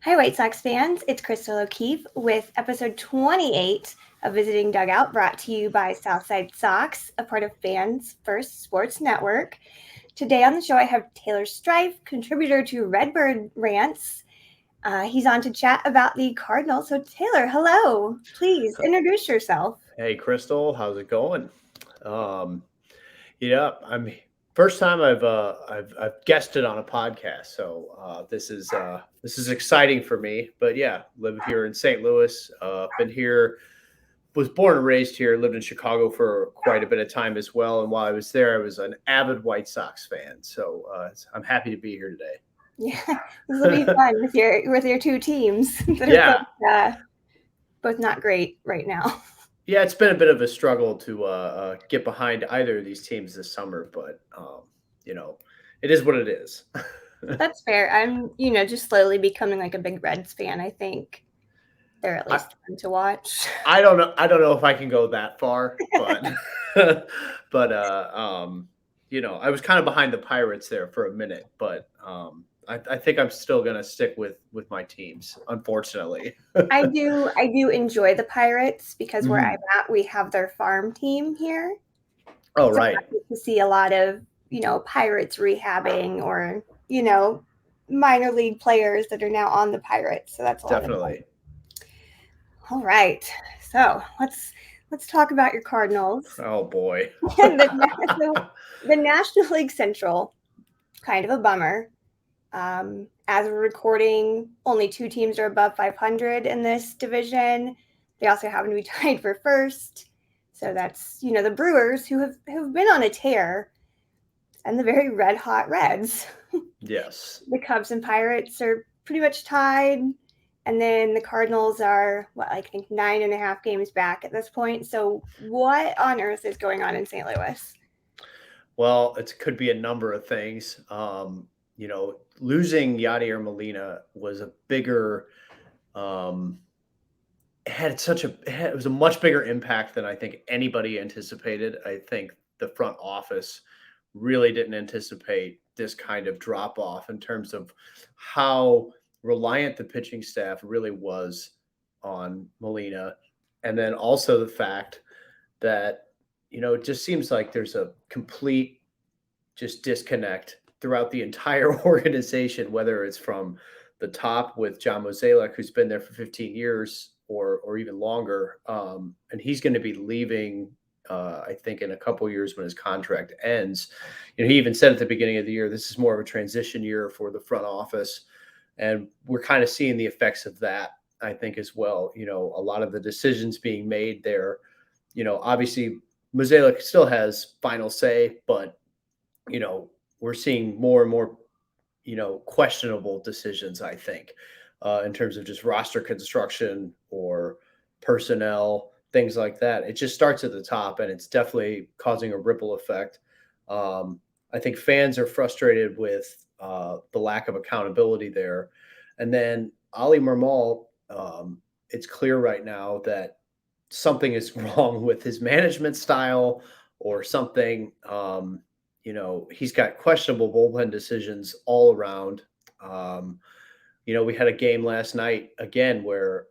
Hi, White Sox fans. It's Crystal O'Keefe with episode 28 of Visiting Dugout, brought to you by Southside Sox, a part of Fans First Sports Network. Today on the show, I have Taylor Streiff, contributor to Redbird Rants. He's on to chat about the Cardinals. So, Taylor, hello. Please introduce yourself. Hey, Crystal, how's it going? Um, I'm first time I've guested on a podcast, so this is exciting for me. But yeah, live here in St. Louis. Been here, was born and raised here. Lived in Chicago for quite a bit of time as well. And while I was there, I was an avid White Sox fan. So I'm happy to be here Yeah, this will be today. fun with your two teams that are Yeah, both not great right now. yeah, it's been a bit of a struggle to get behind either of these teams this summer, but you know, it is what it is. That's fair. I'm, just slowly becoming like a big Reds fan. I think they're at I, least fun to watch. I don't know. I don't know if I can go that far, but but I was kind of behind the Pirates there for a minute, but I think I'm still gonna stick with my teams, unfortunately. I do enjoy the Pirates because where I'm Mhm. at, we have their farm team here. Oh, So right, I get to see a lot of, Pirates rehabbing or, you know, minor league players that are now on the Pirates. So that's a lot of fun. definitely. All right. So let's talk about your Cardinals. Oh boy. And the National League Central, kind of a bummer. As we're recording, only two teams are above 500 in this division. They also happen to be tied for first. So that's, the Brewers who've been on a tear, and the very red hot Reds. Yes. The Cubs and Pirates are pretty much tied. And then the Cardinals are, I think 9.5 games back at this point. So what on earth is going on in St. Louis? Well, it could be a number of things. Losing Yadier Molina was a bigger um, it was a much bigger impact than I think anybody anticipated. I think the front office really didn't anticipate this kind of drop off in terms of how reliant the pitching staff really was on Molina. And then also the fact that, it just seems like there's a complete just disconnect throughout the entire organization, whether it's from the top with John Mozeliak, who's been there for 15 years or even longer, and he's going to be leaving. I think in a couple years when his contract ends. He even said at the beginning of the year, this is more of a transition year for the front office, and we're kind of seeing the effects of that. I think as well. A lot of the decisions being made there. Obviously Mozeliak still has final say, but you know, we're seeing more and more, questionable decisions, I think, in terms of just roster construction or personnel, things like that. It just starts at the top and it's definitely causing a ripple effect. I think fans are frustrated with the lack of accountability there. And then Ali Marmol, it's clear right now that something is wrong with his management style or something. He's got questionable bullpen decisions all around. Um, we had a game last night again where,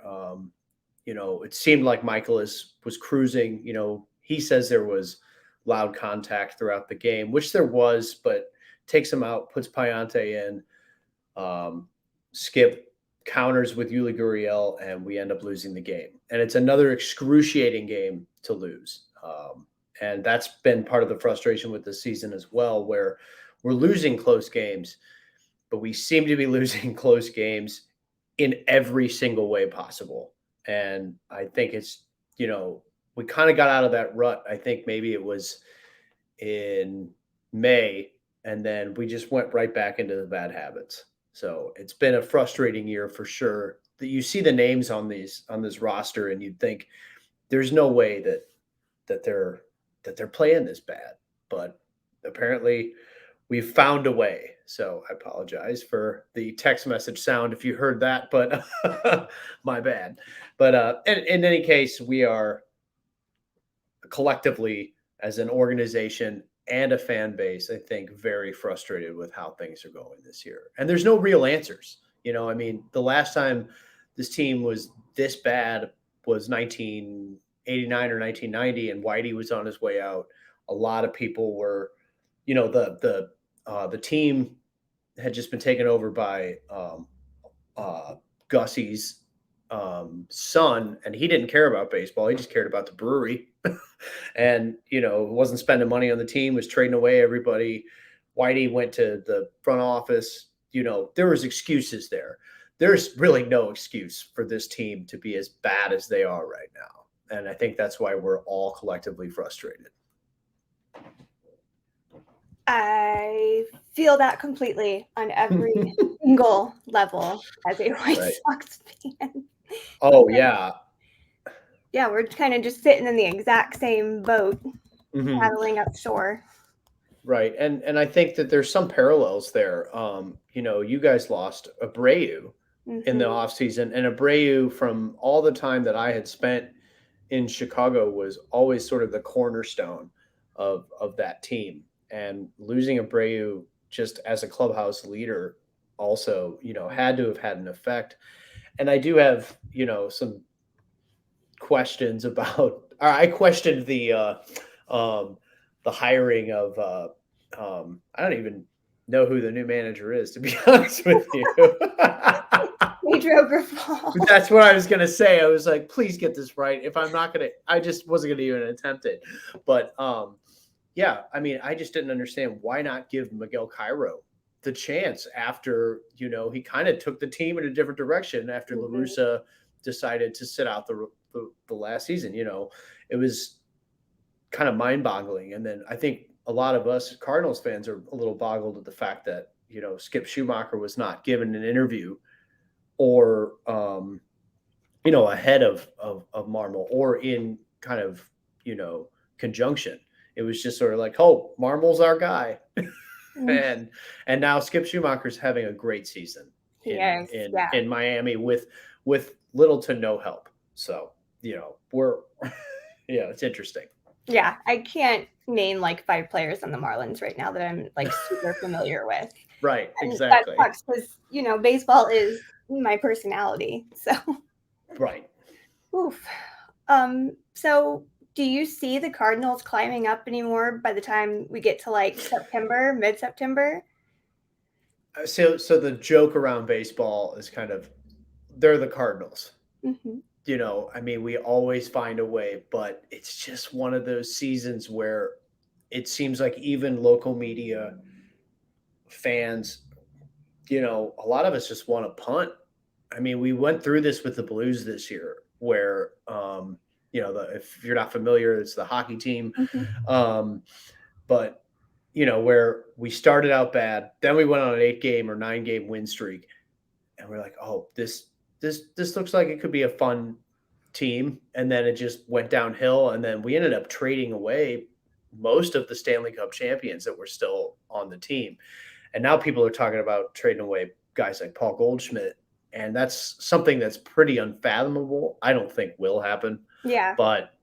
it seemed like was cruising. He says there was loud contact throughout the game, which there was, but takes him out, puts Payante in, Skip counters with Yuli Gurriel, and we end up losing the game. And it's another excruciating game to lose. And that's been part of the frustration with the season as well, where we're losing close games, but we seem to be losing close games in every single way possible. And I think we kind of got out of that rut. I think maybe it was in May, and then we just went right back into the bad habits. So it's been a frustrating year for sure. That you see the names on this roster, and you'd think there's no way that they're playing this bad, but apparently we've found a way. So I apologize for the text message sound if you heard that, but my bad. But in any case, we are collectively as an organization and a fan base, I think, very frustrated with how things are going this year. And there's no real answers. I mean, the last time this team was this bad was 1989 or 1990, and Whitey was on his way out. A lot of people were, the team had just been taken over by uh, Gussie's son, and he didn't care about baseball. He just cared about the brewery, and wasn't spending money on the team. Was trading away everybody. Whitey went to the front office. There was excuses there. There's really no excuse for this team to be as bad as they are right now, and I think that's why we're all collectively frustrated. I feel that completely on every single level as a White Right. Sox fan. Oh yeah. Yeah, we're kind of just sitting in the exact same boat, Mhm. paddling up shore. Right. And I think that there's some parallels there. You guys lost Abreu in the Mm-hmm. offseason, and Abreu, from all the time that I had spent in Chicago, was always sort of the cornerstone of that team. And losing Abreu just as a clubhouse leader also, had to have had an effect. And I do have, some questions about. Or I questioned um, the hiring of. I don't even know who the new manager is, to be honest with you. Pedro Grifol. That's what I was gonna say. I was like, please get this right. If I'm not gonna, I just wasn't gonna even attempt it. But yeah, I mean, I just didn't understand why not give Miguel Cairo the chance after he kind of took the team in a different direction after Mm-hmm. LaRussa decided to sit out the last season. It was kind of mind boggling. And then I think a lot of us Cardinals fans are a little boggled at the fact that Skip Schumacher was not given an interview or ahead of Marmol or in kind of conjunction. It was just sort of like, oh, Marmol's our guy. and now Skip Schumacher's having a great season in Yes, in yeah. in Miami with little to no help. So we're it's interesting. Yeah, I can't name like 5 players on the Marlins right now that I'm like super familiar with. Right, And that exactly. sucks because, baseball is my personality. So, Right. oof. So do you see the Cardinals climbing up anymore by the time we get to like September, mid-September? So the joke around baseball is kind of they're the Cardinals. Mm-hmm. I mean, we always find a way, but it's just one of those seasons where it seems like even local media fans, a lot of us just want to punt. I mean, we went through this with the Blues this year, where if you're not familiar, it's the hockey team, Mm-hmm. but where we started out bad, then we went on an 8-game or 9-game win streak, and we're like, oh, this looks like it could be a fun team, and then it just went downhill, and then we ended up trading away most of the Stanley Cup champions that were still on the team. And now people are talking about trading away guys like Paul Goldschmidt, and that's something that's pretty unfathomable. I don't think will happen. Yeah. But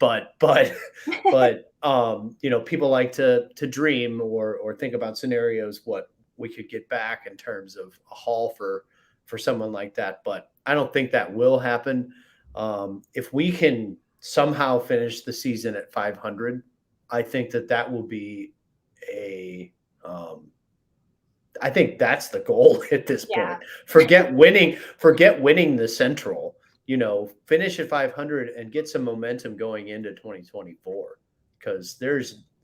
people like to dream or think about scenarios what we could get back in terms of a haul for someone like that. But I don't think that will happen. If we can somehow finish the season at 500, I think that will be a I think that's the goal at this Yeah. point. Forget winning the Central. Finish at 500 and get some momentum going into 2024. Because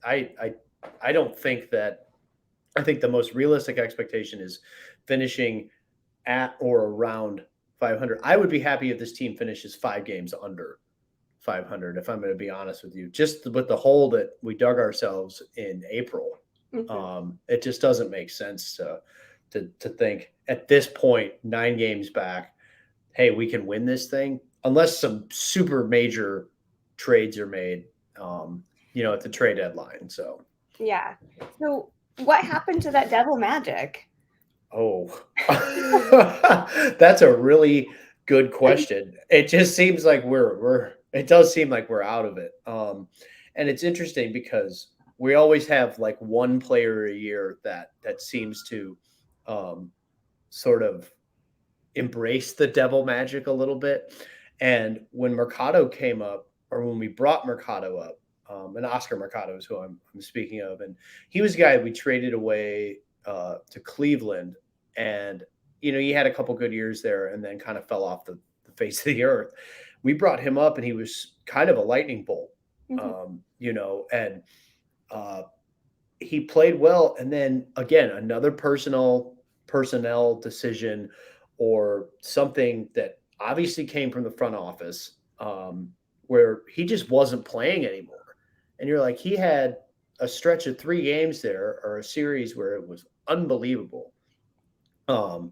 I don't think that. I think the most realistic expectation is finishing at or around 500. I would be happy if this team finishes 5 games under 500. If I'm going to be honest with you, just with the hole that we dug ourselves in April. Mm-hmm. It just doesn't make sense to think at this point, 9 games back, hey, we can win this thing unless some super major trades are made, at the trade deadline. So, Yeah. So what happened to that devil magic? oh, that's a really good question. It just seems like it does seem like we're out of it. And it's interesting because we always have like one player a year that seems to sort of embrace the devil magic a little bit. And when Mercado came up, or when we brought Mercado up, and Oscar Mercado is who I'm speaking of, and he was a guy we traded away to Cleveland, and he had a couple good years there, and then kind of fell off the face of the earth. We brought him up, and he was kind of a lightning bolt, and he played well. And then again, another personnel decision or something that obviously came from the front office, where he just wasn't playing anymore. And you're like, he had a stretch of 3 games there, or a series, where it was unbelievable.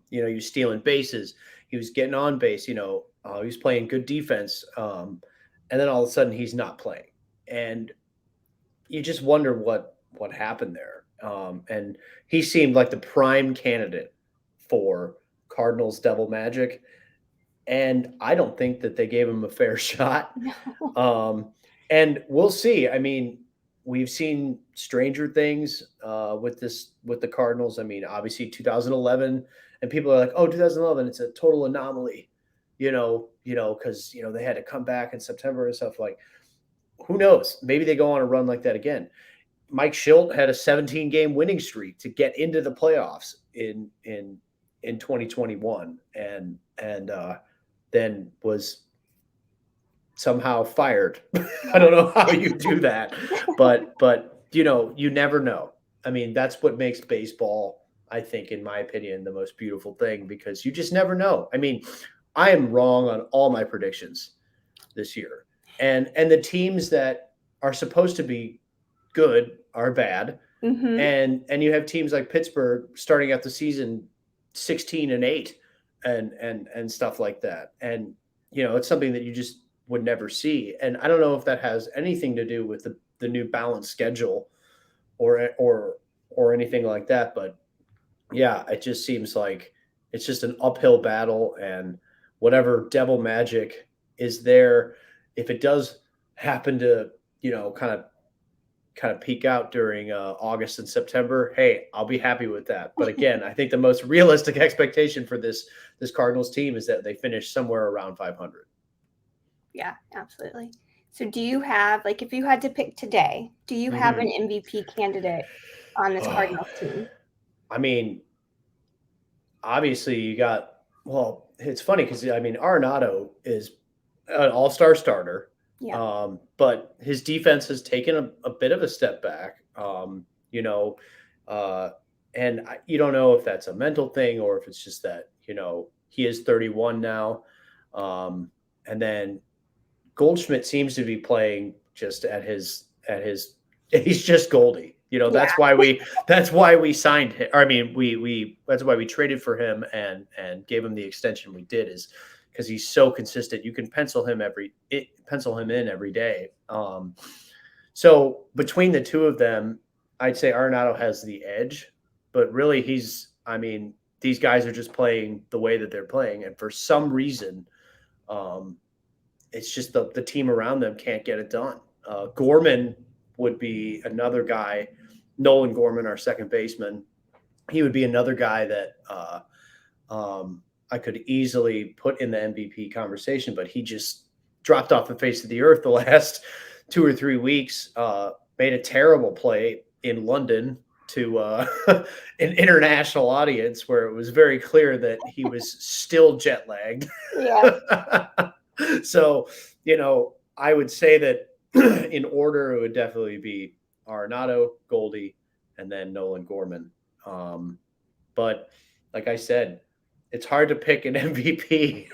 He was stealing bases, he was getting on base, he was playing good defense. And then all of a sudden he's not playing. And you just wonder what happened there. And he seemed like the prime candidate for Cardinals devil magic. And I don't think that they gave him a fair shot. No. And we'll see. I mean, we've seen stranger things with the Cardinals. I mean, obviously 2011, and people are like, "Oh, 2011, it's a total anomaly," because they had to come back in September and stuff. Like, who knows? Maybe they go on a run like that again. Mike Schilt had a 17-game winning streak to get into the playoffs in 2021, and then was somehow fired. I don't know how you do that, but you never know. I mean, that's what makes baseball, I think, in my opinion, the most beautiful thing, because you just never know. I mean, I am wrong on all my predictions this year, and the teams that are supposed to be good are bad, and you have teams like Pittsburgh starting out the season 16-8 and stuff like that, and it's something that you just would never see. And I don't know if that has anything to do with the new balanced schedule or anything like that, but yeah, it just seems like it's just an uphill battle, and whatever devil magic is there, if it does happen to kind of peak out during August and September, hey, I'll be happy with that. But again, I think the most realistic expectation for this Cardinals team is that they finish somewhere around 500. Yeah, absolutely. So do you have, like, if you had to pick today, do you have an MVP candidate on this Cardinals team? I mean, obviously you got, well, it's funny because I mean, Arenado is an all-star starter. Yeah. But his defense has taken a bit of a step back, and you don't know if that's a mental thing or if it's just that, he is 31 now. And then Goldschmidt seems to be playing just at his he's just Goldie. That's why we signed him. Or, I mean, that's why we traded for him and gave him the extension we did, is because he's so consistent. You can pencil him in every day. So between the two of them, I'd say Arenado has the edge, but really these guys are just playing the way that they're playing. And for some reason, it's just the team around them can't get it done. Gorman would be another guy, Nolan Gorman, our second baseman. He would be another guy that I could easily put in the MVP conversation, but he just dropped off the face of the earth the last 2 or 3 weeks. Made a terrible play in London to an international audience where it was very clear that he was still jet lagged. Yeah. So, I would say that in order, it would definitely be Arenado, Goldie, and then Nolan Gorman. But like I said, it's hard to pick an MVP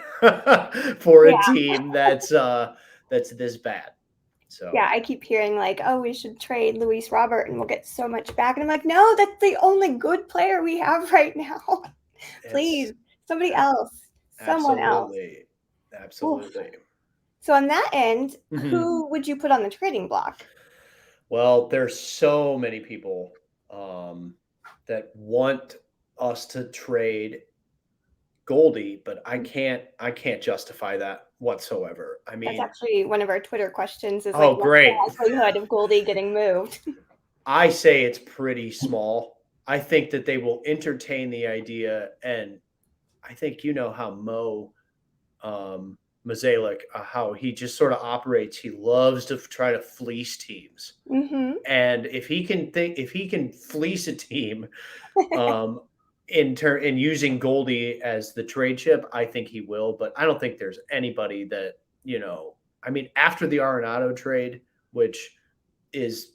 for a team that's this bad. So yeah, I keep hearing like, oh, we should trade Luis Robert and we'll get so much back. And I'm like, no, that's the only good player we have right now. Please, somebody else, someone else. Absolutely. Oof. So on that end, who would you put on the trading block? Well, there's so many people that want us to trade Goldie, but I can't justify that whatsoever. I mean, that's actually one of our Twitter questions is like, great, what's the likelihood of Goldie getting moved? I say it's pretty small. I think that they will entertain the idea, and I think you know how um, Mazalik, how he just sort of operates. He loves to try to fleece teams, Mm-hmm. and if he can fleece a team, um, in using Goldie as the trade chip, I think he will. But I don't think there's anybody that you know. I mean, after the Arenado trade, which is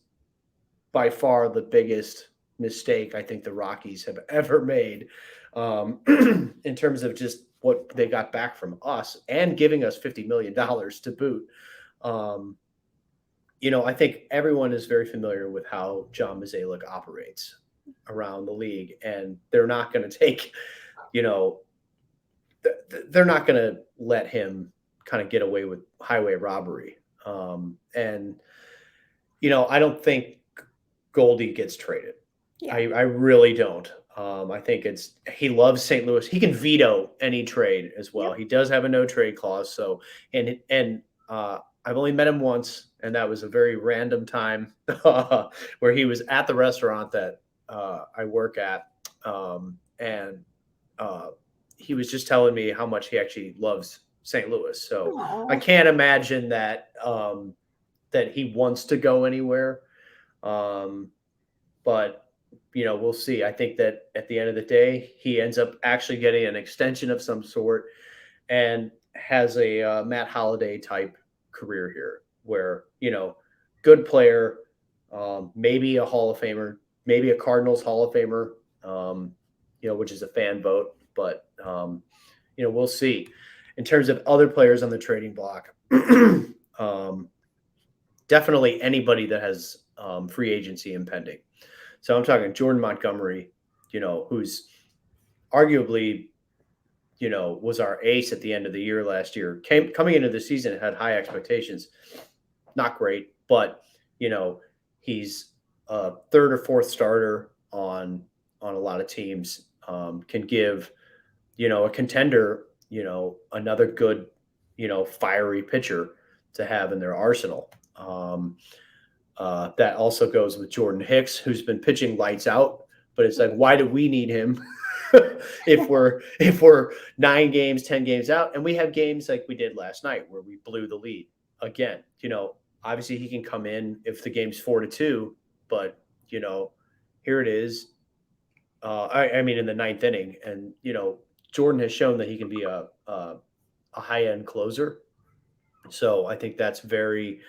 by far the biggest mistake I think the Rockies have ever made, in terms of just what they got back from us and giving us $50 million to boot. Um, I think everyone is very familiar with how John Mazalik operates around the league, and they're not going to take, you know, they're not going to let him kind of get away with highway robbery. And I don't think Goldie gets traded. Yeah. I really don't. I think he loves St. Louis. He can veto any trade as well. Yep. He does have a no trade clause. So I've only met him once, and that was a very random time where he was at the restaurant that I work at, and uh, he was just telling me how much he actually loves St. Louis. So I Aw. can't imagine that he wants to go anywhere. Um, but we'll see. I think that at the end of the day, he ends up actually getting an extension of some sort and has a Matt Holliday type career here, where good player, maybe a Hall of Famer, maybe a Cardinals Hall of Famer, which is a fan vote, but we'll see. In terms of other players on the trading block, um, definitely anybody that has free agency impending. So I'm talking Jordan Montgomery, who's arguably, was our ace at the end of the year last year. Coming into the season, had high expectations. Not great, but he's a third or fourth starter on a lot of teams. Can give a contender another good fiery pitcher to have in their arsenal. That also goes with Jordan Hicks, who's been pitching lights out. But it's like, why do we need him if we're 9 games, 10 games out, and we have games like we did last night where we blew the lead again? Obviously he can come in if the game's 4-2, but here it is. I mean, in the ninth inning, and Jordan has shown that he can be a high end closer. So I think that's very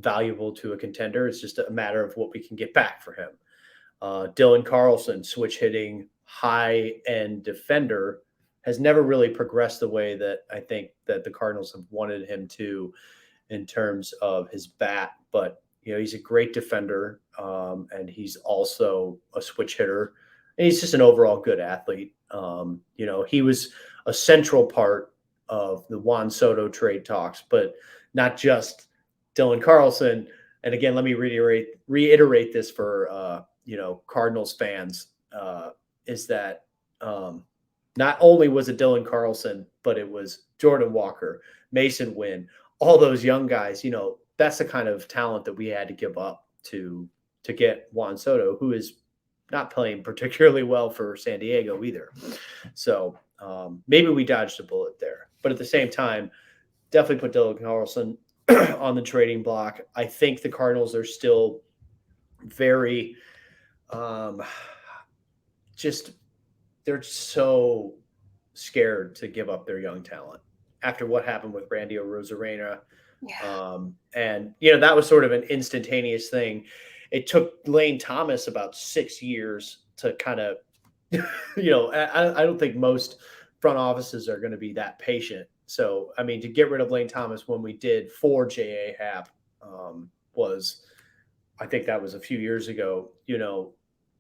valuable to a contender. It's just a matter of what we can get back for him. Dylan Carlson, switch hitting, high end defender, has never really progressed the way that I think that the Cardinals have wanted him to in terms of his bat. But he's a great defender, and he's also a switch hitter, and he's just an overall good athlete. He was a central part of the Juan Soto trade talks, but not just Dylan Carlson. And again, let me reiterate this for Cardinals fans, is that not only was it Dylan Carlson, but it was Jordan Walker, Mason Wynn, all those young guys. That's the kind of talent that we had to give up to get Juan Soto, who is not playing particularly well for San Diego either. So maybe we dodged a bullet there. But at the same time, definitely put Dylan Carlson on the trading block. I think the Cardinals are still very just they're so scared to give up their young talent after what happened with Randy Arozarena. Yeah. And that was sort of an instantaneous thing. It took Lane Thomas about 6 years to kind of, I don't think most front offices are going to be that patient. So, I mean, to get rid of Lane Thomas when we did for J.A. Happ I think that was a few years ago,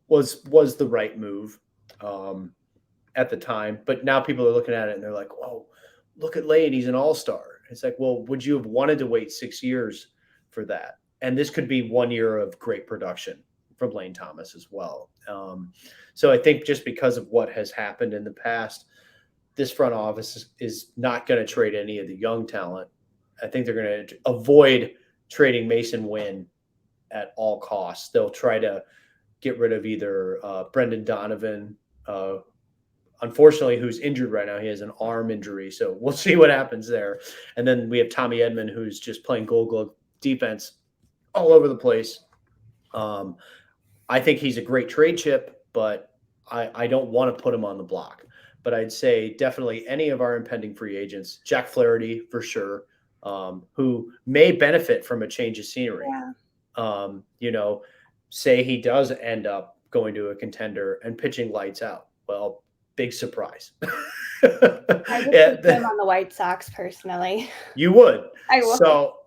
was the right move at the time. But now people are looking at it and they're like, "Whoa, look at Lane, he's an all-star." It's like, well, would you have wanted to wait 6 years for that? And this could be 1 year of great production from Lane Thomas as well. So I think just because of what has happened in the past, this front office is not going to trade any of the young talent. I think they're going to avoid trading Mason Wynn at all costs. They'll try to get rid of either Brendan Donovan, unfortunately, who's injured right now. He has an arm injury, so we'll see what happens there. And then we have Tommy Edman, who's just playing Gold Glove defense all over the place. I think he's a great trade chip, but I don't want to put him on the block. But I'd say definitely any of our impending free agents, Jack Flaherty for sure, who may benefit from a change of scenery. Yeah. Say he does end up going to a contender and pitching lights out. Well, big surprise. I would take him on the White Sox personally. You would. I would. So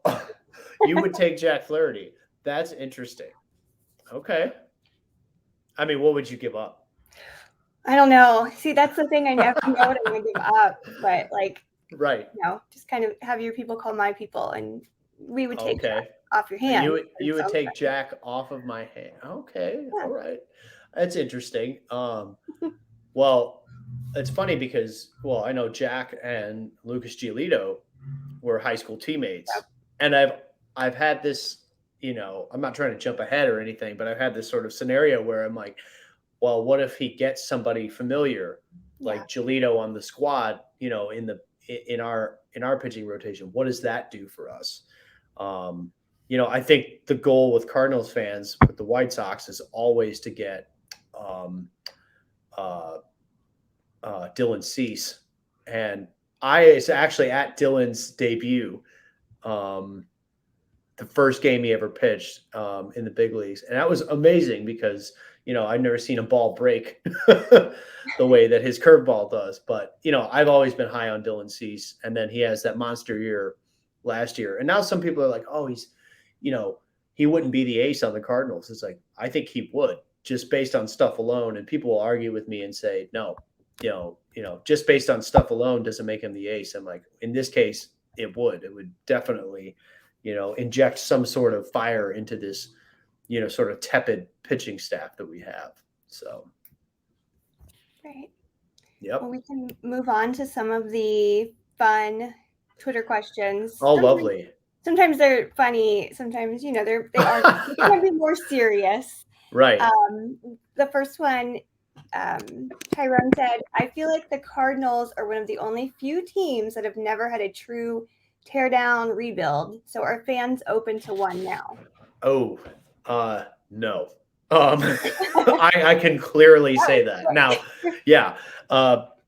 you would take Jack Flaherty. That's interesting. Okay. I mean, what would you give up? I don't know. See, that's the thing. I never know what I'm going to give up. But, right. Just kind of have your people call my people, and we would take Jack off your hand. You would take Jack off of my hand. Okay. Yeah. All right. That's interesting. Well, it's funny because, I know Jack and Lucas Giolito were high school teammates. Yep. And I've had this, I'm not trying to jump ahead or anything, but I've had this sort of scenario where I'm like, well, what if he gets somebody familiar like Giolito on the squad, in our pitching rotation? What does that do for us? I think the goal with Cardinals fans with the White Sox is always to get Dylan Cease. And I was actually at Dylan's debut, the first game he ever pitched in the big leagues. And that was amazing because, I've never seen a ball break the way that his curveball does. But, I've always been high on Dylan Cease. And then he has that monster year last year. And now some people are like, oh, he's, he wouldn't be the ace on the Cardinals. It's like, I think he would, just based on stuff alone. And people will argue with me and say, no, just based on stuff alone doesn't make him the ace. I'm like, in this case, it would definitely, inject some sort of fire into this, sort of tepid pitching staff that we have. So. Right. Yep. Well, we can move on to some of the fun Twitter questions. Oh, lovely. Sometimes they're funny. Sometimes, they can be more serious. Right. The first one, Tyrone said, I feel like the Cardinals are one of the only few teams that have never had a true tear down rebuild. So are fans open to one now? Oh, no. I can clearly say that. Now, yeah.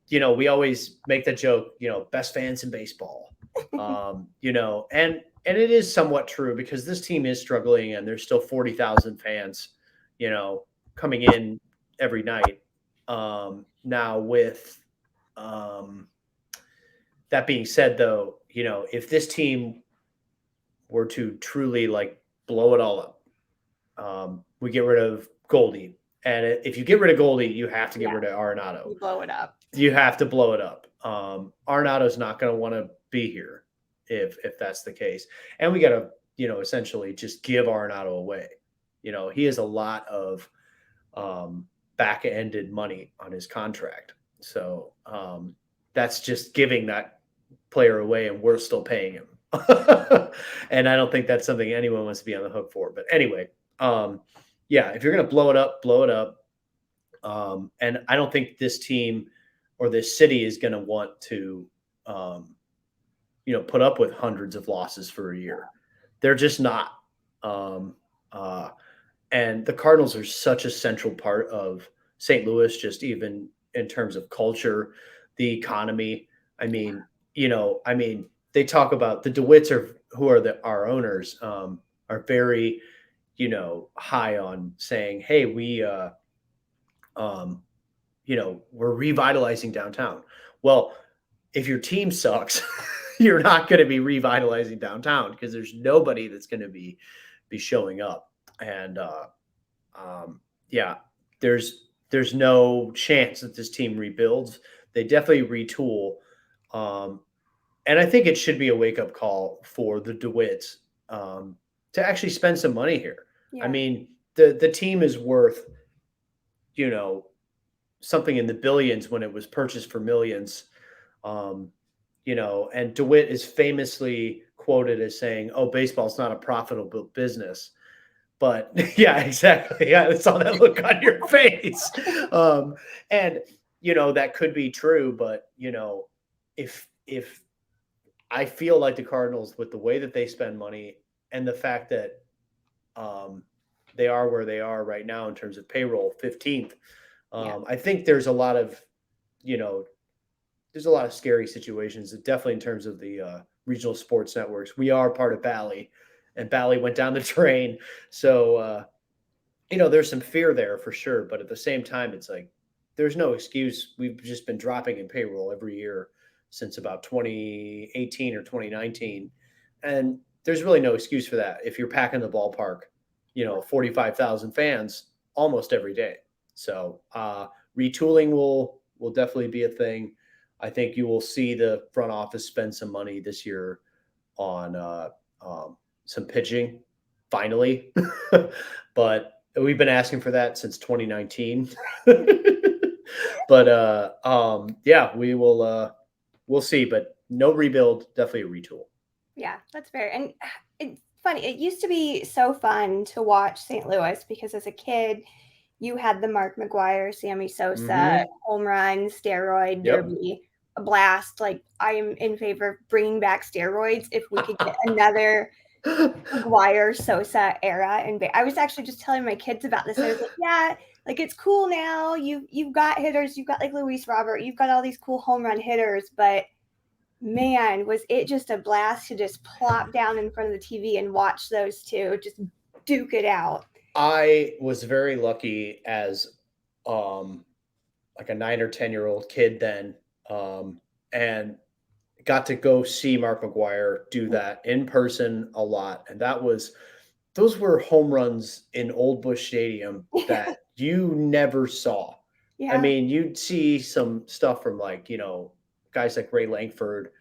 We always make the joke, best fans in baseball. And it is somewhat true because this team is struggling and there's still 40,000 fans, coming in every night. Now with that being said, though, if this team were to truly blow it all up, we get rid of Goldie. And if you get rid of Goldie, you have to get rid of Arenado. You blow it up. You have to blow it up. Arenado's not going to want to be here if that's the case. And we got to, essentially just give Arenado away. He has a lot of back-ended money on his contract. So that's just giving that player away and we're still paying him. And I don't think that's something anyone wants to be on the hook for. But anyway, if you're going to blow it up, blow it up. And I don't think this team or this city is going to want to, put up with hundreds of losses for a year. They're just not. And the Cardinals are such a central part of St. Louis, just even in terms of culture, the economy. They talk about the DeWitts who are our owners, are very, high on saying, hey, we're revitalizing downtown. Well, if your team sucks, you're not going to be revitalizing downtown because there's nobody that's going to be showing up. And there's no chance that this team rebuilds. They definitely retool. And I think it should be a wake-up call for the DeWitts to actually spend some money here. Yeah. I mean, the team is worth, something in the billions when it was purchased for millions. And DeWitt is famously quoted as saying, oh, baseball's not a profitable business. But yeah, exactly. Yeah, I saw that look on your face. And that could be true, but if I feel like the Cardinals, with the way that they spend money and the fact that um, they are where they are right now in terms of payroll, 15th. Yeah. I think you know, there's a lot of scary situations, definitely in terms of the regional sports networks. We are part of Bally, and Bally went down the drain. So, there's some fear there for sure. But at the same time, it's like there's no excuse. We've just been dropping in payroll every year since about 2018 or 2019. And there's really no excuse for that if you're packing the ballpark, 45,000 fans almost every day. So retooling will definitely be a thing. I think you will see the front office spend some money this year on some pitching, finally. But we've been asking for that since 2019. But yeah, we'll see. But no rebuild, definitely a retool. Yeah, that's fair. And it's funny. It used to be so fun to watch St. Louis because as a kid, you had the Mark McGuire, Sammy Sosa, Mm-hmm. home run, steroid Yep. derby, a blast. Like I am in favor of bringing back steroids if we could get another McGuire Sosa era. And I was actually just telling my kids about this. I was like, yeah, like it's cool now. You've got hitters. You've got like Luis Robert. You've got all these cool home run hitters, but man, was it just a blast to just plop down in front of the TV and watch those two just duke it out. I was very lucky as um like a 9 or 10 year old kid then, and got to go see Mark McGuire do that in person a lot, and those were home runs in Old Bush Stadium that you never saw. I Yeah. mean, you'd see some stuff from guys like Ray Langford,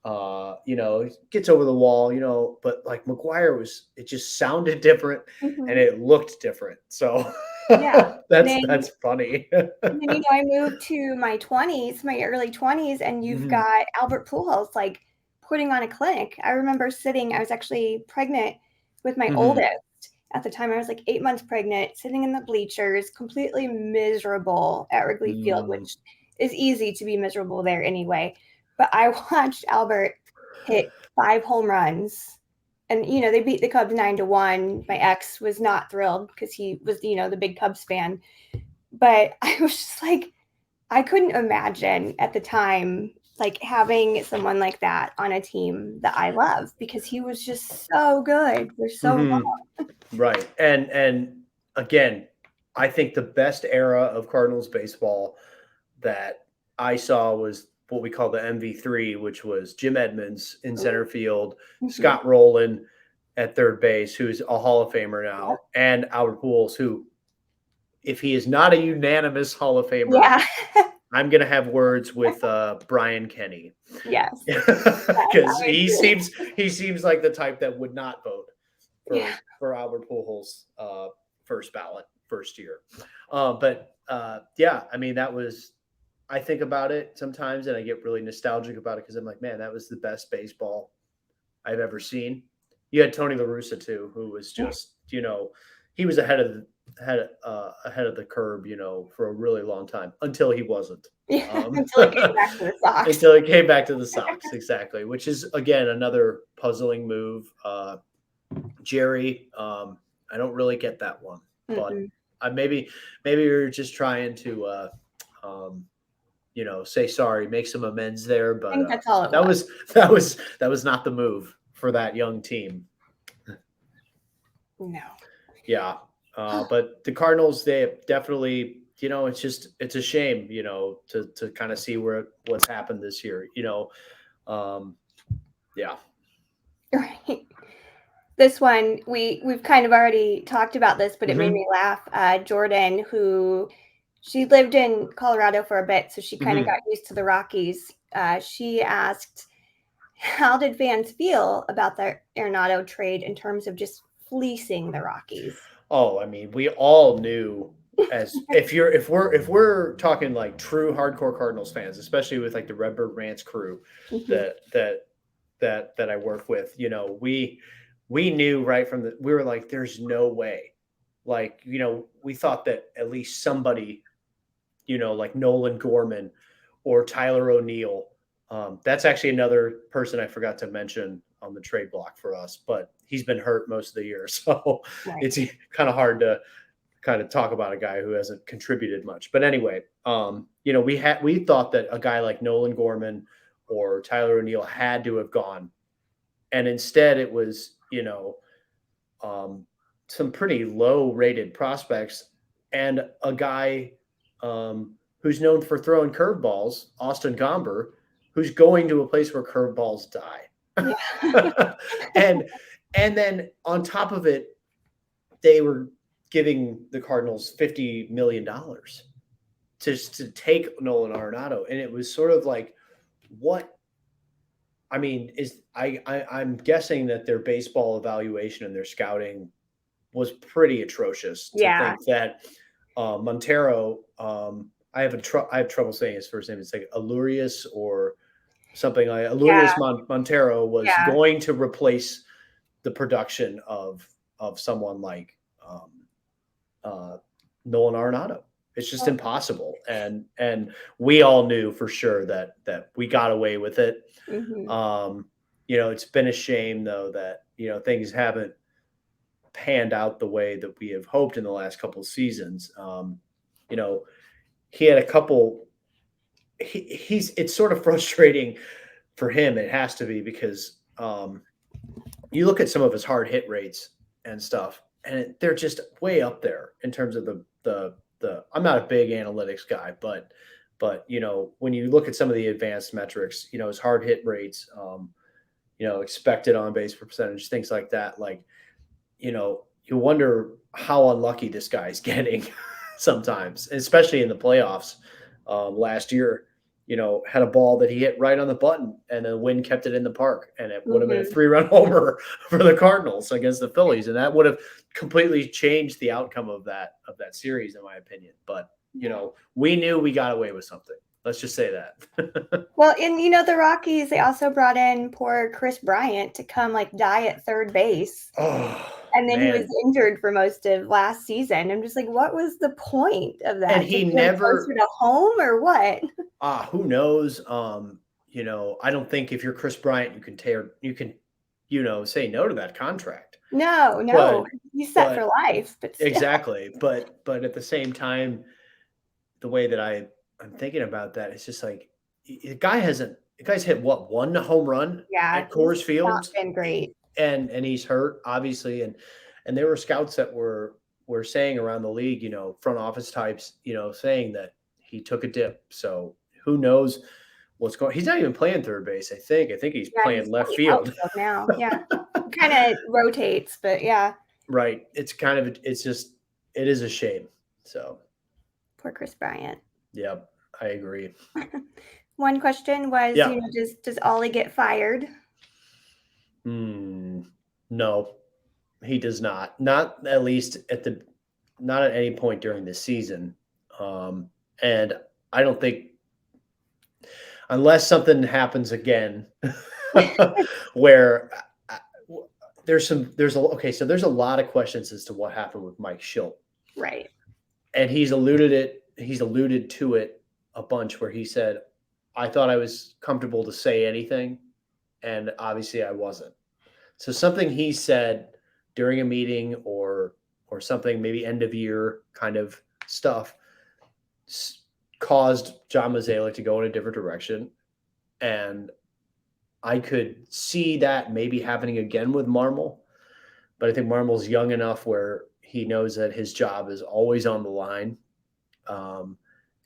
gets over the wall, but like McGuire it just sounded different and Hmm. it looked different. So Yeah. that's funny. And then, I moved to my 20s, my early 20s, and you've Mhm. got Albert Pujols like putting on a clinic. I remember I was actually pregnant with my Mhm. oldest. At the time, I was like 8 months pregnant, sitting in the bleachers, completely miserable at Wrigley Field, Mm. which is easy to be miserable there anyway. But I watched Albert hit 5 home runs. And, they beat the Cubs 9-1. My ex was not thrilled because he was, the big Cubs fan, but I was just like, I couldn't imagine at the time like having someone like that on a team that I love because he was just so good for so long. Mhm. Right. And again, I think the best era of Cardinals baseball that I saw was what we call the MV3, which was Jim Edmonds in center field, Mm-hmm. Scott Rowland at third base, who's a Hall of Famer Yep. now, and Albert Pujols, who, if he is not a unanimous Hall of Famer, Yeah. I'm going to have words with Brian Kenny. Yes. Yes, Because I he seems like the type that would not vote yeah. for Albert Pujols first ballot first year. But yeah, I mean I think about it sometimes and I get really nostalgic about it because I'm like, man, that was the best baseball I've ever seen. You had Tony La Russa too, who was Yeah. just he was ahead of the curb, for a really long time until he wasn't. Yeah. Um, Until it came back to the Sox. until he came back to the Sox, exactly, which is again another puzzling move. Jerry, I don't really get that one, but Mm-mm. Maybe you're just trying to say sorry, make some amends there, I but think that's all it that was. was that was not the move for that young team. No. Yeah, but the Cardinals, they definitely, it's a shame, to kind of see what's happened this year. Um, yeah. Right. This one we've kind of already talked about this, but it made Hmm. me laugh. Jordan, who she lived in Colorado for a bit, so she kind of Hmm. got used to the Rockies. She asked, "How did fans feel about the Arenado trade in terms of just fleecing the Rockies?" Oh, I mean, we all knew, as if we're talking like true hardcore Cardinals fans, especially with like the Redbird Rants crew Hmm. that that that I work with, we knew right from we were like, there's no way. Like, we thought that at least somebody, like Nolan Gorman or Tyler O'Neill. That's actually another person I forgot to mention on the trade block for us, but he's been hurt most of the year. So Right. it's kind of hard to kind of talk about a guy who hasn't contributed much. But anyway, we thought that a guy like Nolan Gorman or Tyler O'Neill had to have gone. And instead it was, some pretty low rated prospects and a guy who's known for throwing curveballs, Austin Gomber, who's going to a place where curveballs die. Yeah. and then on top of it, they were giving the Cardinals $50 million just to take Nolan Arenado. And it was sort of like, what? I mean, I'm guessing that their baseball evaluation and their scouting was pretty atrocious to Yeah. think that Montero, I have trouble saying his first name. It's like Alurius or something like Alurius Montero was going to replace the production of someone like Nolan Arenado. It's just impossible. And we all knew for sure that we got away with it. Mm-hmm. It's been a shame though that, things haven't panned out the way that we have hoped in the last couple of seasons. He had a couple, it's sort of frustrating for him. It has to be because you look at some of his hard hit rates and stuff, and they're just way up there in terms of the I'm not a big analytics guy, but when you look at some of the advanced metrics, his hard hit rates, expected on base percentage, things like that, like, you wonder how unlucky this guy's getting sometimes, especially in the playoffs. Last year, had a ball that he hit right on the button and the wind kept it in the park, and it would have been a 3-run homer for the Cardinals against the Phillies. And that would have completely changed the outcome of that series, in my opinion. But, we knew we got away with something. Let's just say that. Well, and the Rockies, they also brought in poor Chris Bryant to come die at third base. Oh, and then man. he was injured for most of last season. I'm just like, what was the point of that? And he to never closer to home or what? Who knows? I don't think if you're Chris Bryant, you can say no to that contract. No, he's set for life. But still. Exactly. But at the same time, the way that I'm thinking about that, it's just like the guy's hit what, one home run at Coors Field? Not been great. And he's hurt, obviously, and there were scouts that were saying around the league, front office types, saying that he took a dip. So who knows what's going? He's not even playing third base. I think he's playing left field now. Yeah, kind of rotates, but yeah. Right. It is a shame. So poor Chris Bryant. Yep, I agree. One question was, does Ollie get fired? No, he does not. Not at least not at any point during this season. And I don't think, unless something happens again, where there's a lot of questions as to what happened with Mike Schilt. Right. And he's alluded to it a bunch, where he said, I thought I was comfortable to say anything, and obviously I wasn't. So something he said during a meeting or something, maybe end of year kind of stuff, caused John Mozeliak to go in a different direction. And I could see that maybe happening again with Marmol, but I think Marmol's young enough where he knows that his job is always on the line.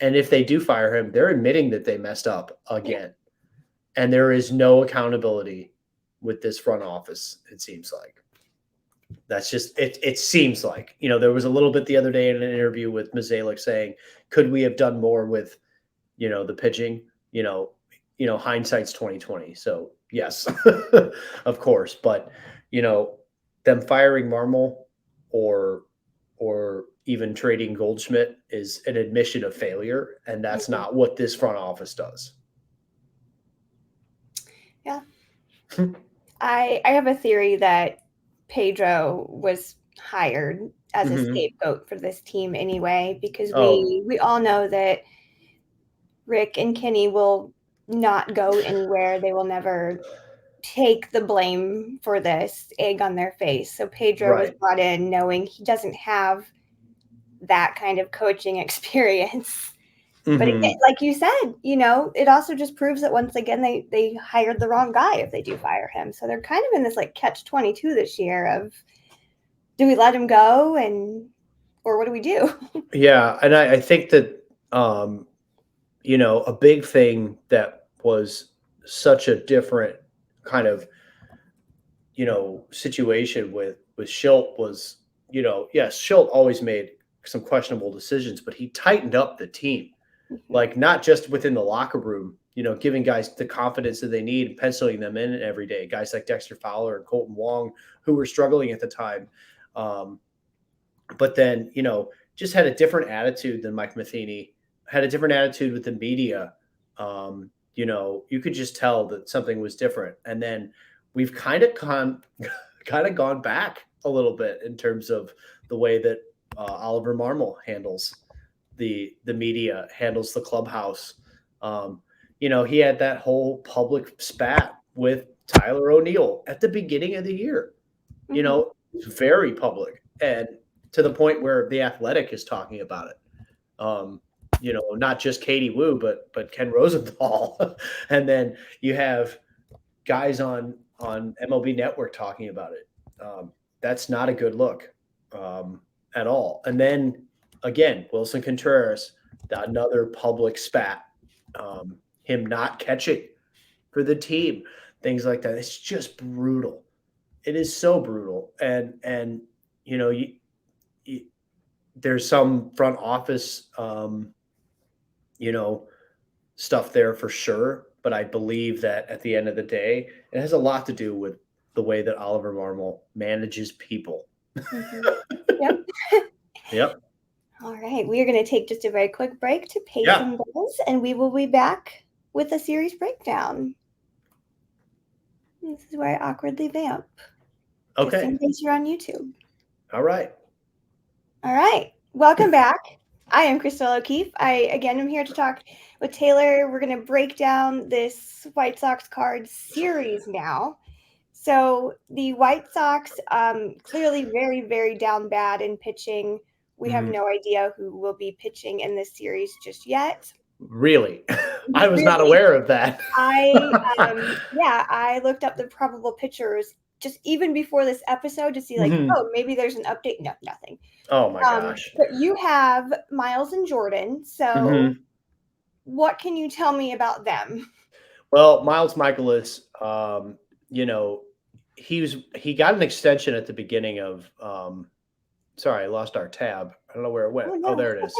And if they do fire him, they're admitting that they messed up again. And there is no accountability with this front office, it seems like. That's just it seems like. There was a little bit the other day in an interview with Mozeliak saying, could we have done more with, the pitching? Hindsight's 2020. So yes, of course. But, them firing Marmol or even trading Goldschmidt is an admission of failure. And that's not what this front office does. Yeah. I have a theory that Pedro was hired as a Mhm. scapegoat for this team anyway, because Oh, we all know that Rick and Kenny will not go anywhere. They will never take the blame for this egg on their face. So Pedro was right. brought in knowing he doesn't have that kind of coaching experience. But again, Mhm. like you said, it also just proves that once again they hired the wrong guy if they do fire him. So they're kind of in this like catch-22 this year of, do we let him go or what do we do? Yeah, and I think that, um, a big thing that was such a different kind of, situation with Schilt was, yes, Schilt always made some questionable decisions, but he tightened up the team. Mhm. Like, not just within the locker room, giving guys the confidence that they need, penciling them in every day. Guys like Dexter Fowler and Colton Wong, who were struggling at the time. Um, but then, just had a different attitude than Mike Matheny, had a different attitude with the media. You could just tell that something was different. And then we've kind of gone back a little bit in terms of the way that Oliver Marmol handles the media, handles the clubhouse. He had that whole public spat with Tyler O'Neill at the beginning of the year. Mhm. It's very public, and to the point where the Athletic is talking about it. Not just Katie Wu, but Ken Rosenthal, and then you have guys on MLB Network talking about it. That's not a good look um, at all. And then again, Wilson Contreras, another public spat, him not catching for the team, things like that. It's just brutal. It is so brutal, and you know you, there's some front office you know stuff there for sure, but I believe that at the end of the day, it has a lot to do with the way that Oliver Marmol manages people. Mhm. Yep. Yep. All right. We are going to take just a very quick break to pay Yeah. some bills, and we will be back with a series breakdown. This is where I awkwardly vamp, just Okay. in case you're on YouTube. All right. All right. Welcome back. I am Crystal O'Keefe. I, again, am here to talk with Taylor. We're going to break down this White Sox card series now. So the White Sox, clearly very, very down bad in pitching. We have Mhm. no idea who will be pitching in this series just yet. Really? I was not Really, aware of that. I looked up the probable pitchers just even before this episode to see like, Mhm. oh, maybe there's an update. No, nothing. Oh my gosh. But you have Miles and Jordan. So Mhm. what can you tell me about them? Well, Miles Michaelis, you know, he got an extension at the beginning of sorry, I lost our tab. I don't know where it went. Oh Oh, no. there it is.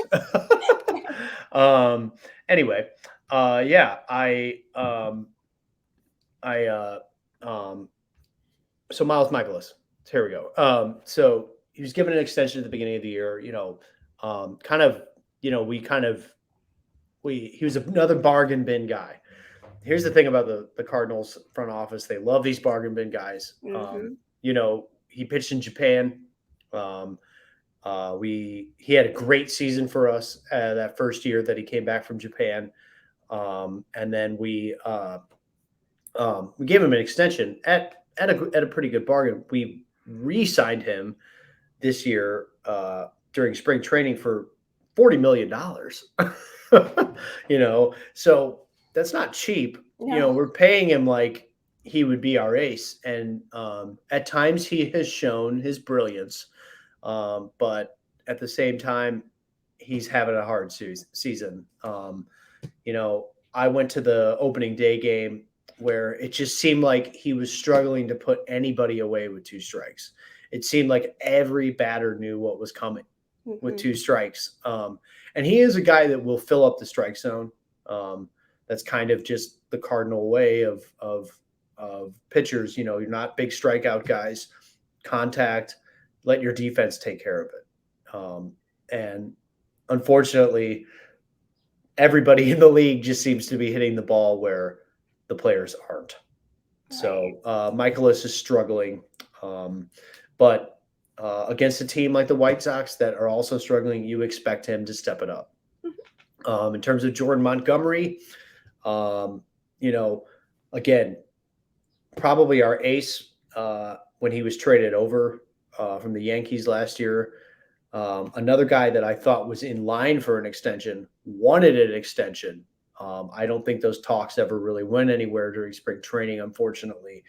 um, anyway, yeah, I, um, so Miles Michaelis. Here we go. So he was given an extension at the beginning of the year. Kind of, we kind of he was another bargain bin guy. Here's the thing about the Cardinals front office. They love these bargain bin guys. Hmm. He pitched in Japan. Um, he had a great season for us that first year that he came back from Japan, and then we gave him an extension at a pretty good bargain. We re-signed him this year during spring training for $40 million. So that's not cheap. No. We're paying him like he would be our ace, and at times he has shown his brilliance, but at the same time, he's having a hard season. I went to the opening day game where it just seemed like he was struggling to put anybody away with two strikes. It seemed like every batter knew what was coming with Hmm. two strikes. And he is a guy that will fill up the strike zone. Um, that's kind of just the cardinal way of pitchers. You're not big strikeout guys. Contact, let your defense take care of it. And unfortunately, everybody in the league just seems to be hitting the ball where the players aren't. Right. So Michaelis is struggling, but against a team like the White Sox that are also struggling, you expect him to step it up. In terms of Jordan Montgomery, um, you know, again, probably our ace when he was traded over from the Yankees last year. Another guy that I thought was in line for an extension, wanted an extension. I don't think those talks ever really went anywhere during spring training, unfortunately.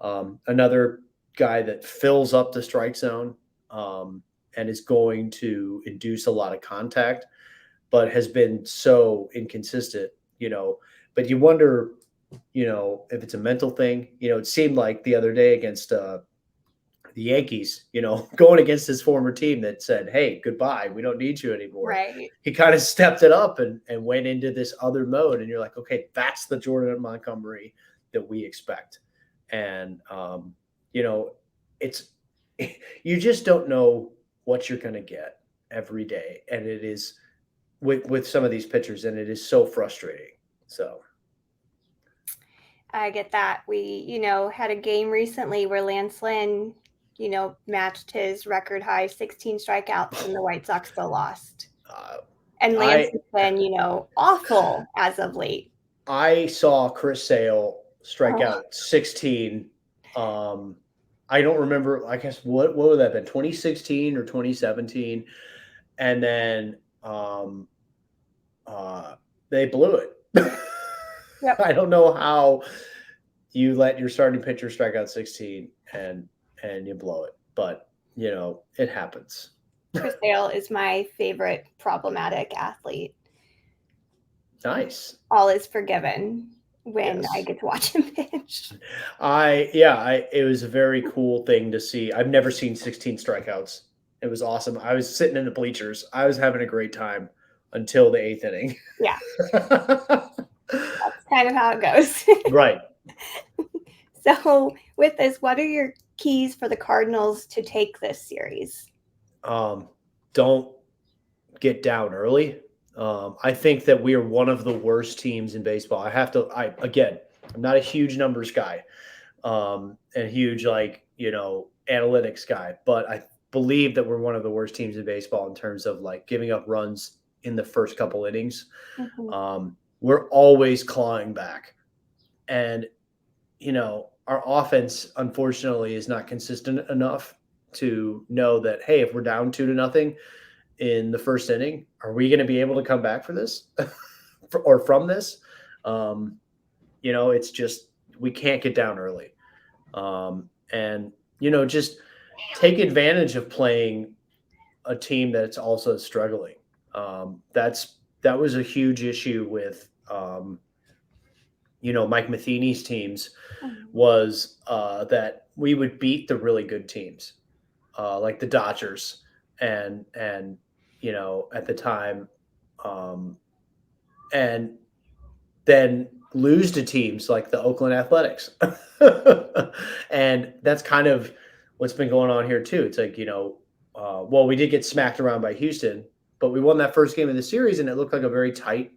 Another guy that fills up the strike zone and is going to induce a lot of contact, but has been so inconsistent, But you wonder, if it's a mental thing. It seemed like the other day against the Yankees, going against his former team that said, "Hey, goodbye, we don't need you anymore." Right. He kind of stepped it up and went into this other mode, and you're like, okay, that's the Jordan Montgomery that we expect. And it's you just don't know what you're going to get every day, and it is with some of these pitchers, and it is so frustrating. So I get that. We, had a game recently where Lance Lynn, matched his record high 16 strikeouts and the White Sox still lost. And Lance I has been, awful as of late. I saw Chris Sale strike Oh, out 16. I don't remember. I guess what would that have been? 2016 or 2017, and then they blew it. yep. I don't know how you let your starting pitcher strike out 16 and you blow it, but it happens. Chris Sale is my favorite problematic athlete. Nice. All is forgiven when I Yes. get to watch him pitch. It was a very cool thing to see. I've never seen 16 strikeouts. It was awesome. I was sitting in the bleachers. I was having a great time until the eighth inning. Yeah, that's kind of how it goes. Right. So, with this, what are your keys for the Cardinals to take this series? Don't get down early. I think that we are one of the worst teams in baseball. I'm not a huge numbers guy, and huge analytics guy, but I believe that we're one of the worst teams in baseball in terms of like giving up runs in the first couple innings. We're always clawing back, and our offense unfortunately is not consistent enough to know that, hey, if we're down 2-0 in the first inning, are we going to be able to come back for this or from this? It's just we can't get down early, and just take advantage of playing a team that's also struggling. That was a huge issue with Mike Matheny's teams was that we would beat the really good teams, like the Dodgers and at the time, and then lose to teams like the Oakland Athletics. And that's kind of what's been going on here too. It's like, well, we did get smacked around by Houston, but we won that first game of the series and it looked like a very tight,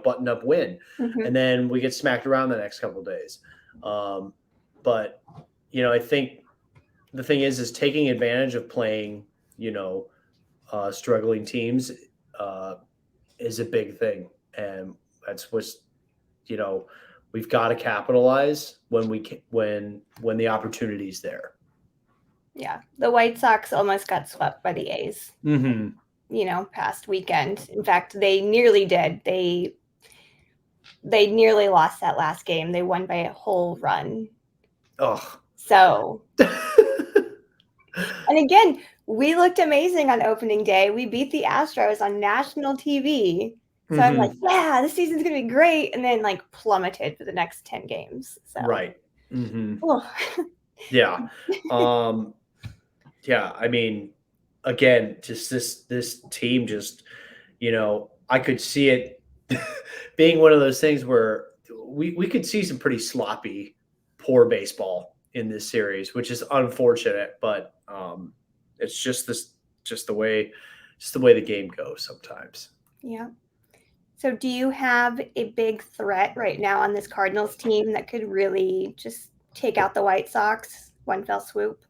buttoned up win. And then we get smacked around the next couple of days. But I think the thing is taking advantage of playing, struggling teams is a big thing. And that's what's, we've got to capitalize when the opportunity's there. Yeah, the White Sox almost got swept by the A's. Past weekend. In fact, they nearly did. They nearly lost that last game. They won by a whole run. Oh. So, and again, we looked amazing on opening day. We beat the Astros on national TV. So I'm like, yeah, this season's going to be great. And then plummeted for the next 10 games. So. Right. Yeah. Yeah. I mean, again, just this team just, I could see it being one of those things where we could see some pretty sloppy, poor baseball in this series, which is unfortunate, but it's just the way the game goes sometimes. Yeah. So do you have a big threat right now on this Cardinals team that could really just take out the White Sox one fell swoop?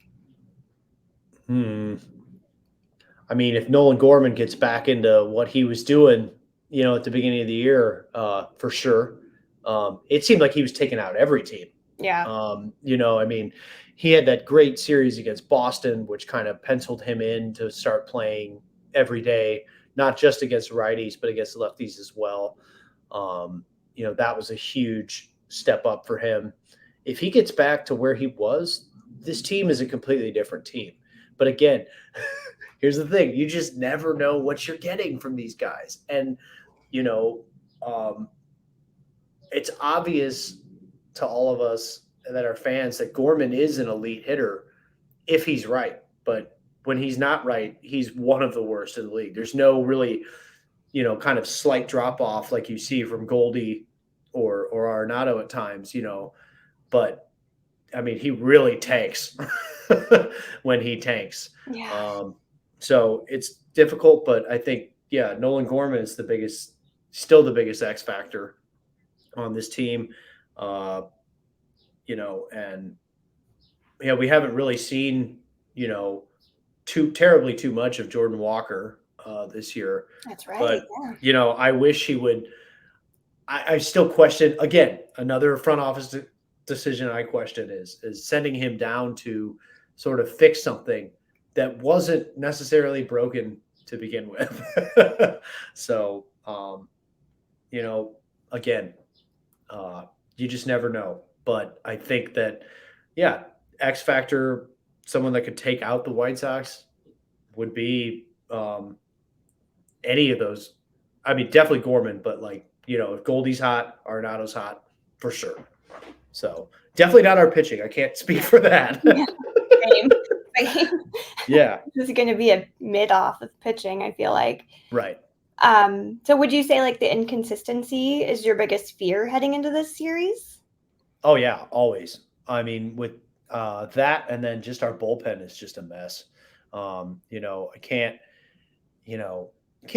I mean, if Nolan Gorman gets back into what he was doing, at the beginning of the year, for sure. It seemed like he was taking out every team. Yeah. I mean, he had that great series against Boston, which kind of penciled him in to start playing every day, not just against righties, but against lefties as well. That was a huge step up for him. If he gets back to where he was, this team is a completely different team. But again, here's the thing: you just never know what you're getting from these guys, and it's obvious to all of us that are fans that Gorman is an elite hitter if he's right. But when he's not right, he's one of the worst in the league. There's no really, kind of slight drop off like you see from Goldie or Arenado at times, But I mean, he really tanks when he tanks. Yeah. So it's difficult, but I think, Nolan Gorman is still the biggest X factor on this team. And we haven't really seen, too much of Jordan Walker this year. That's right. But, yeah. I wish he would. I still question, again, another front office decision I question is sending him down to sort of fix something that wasn't necessarily broken to begin with. So, again, you just never know. But I think that, X factor, someone that could take out the White Sox would be any of those. I mean, definitely Gorman, but if Goldie's hot, Arenado's hot for sure. So definitely not our pitching. I can't speak for that. Yeah. Same. Yeah. This is going to be a mid-off of pitching, I feel like. Right. So would you say the inconsistency is your biggest fear heading into this series? Oh yeah, always. I mean, with that, and then just our bullpen is just a mess. I can't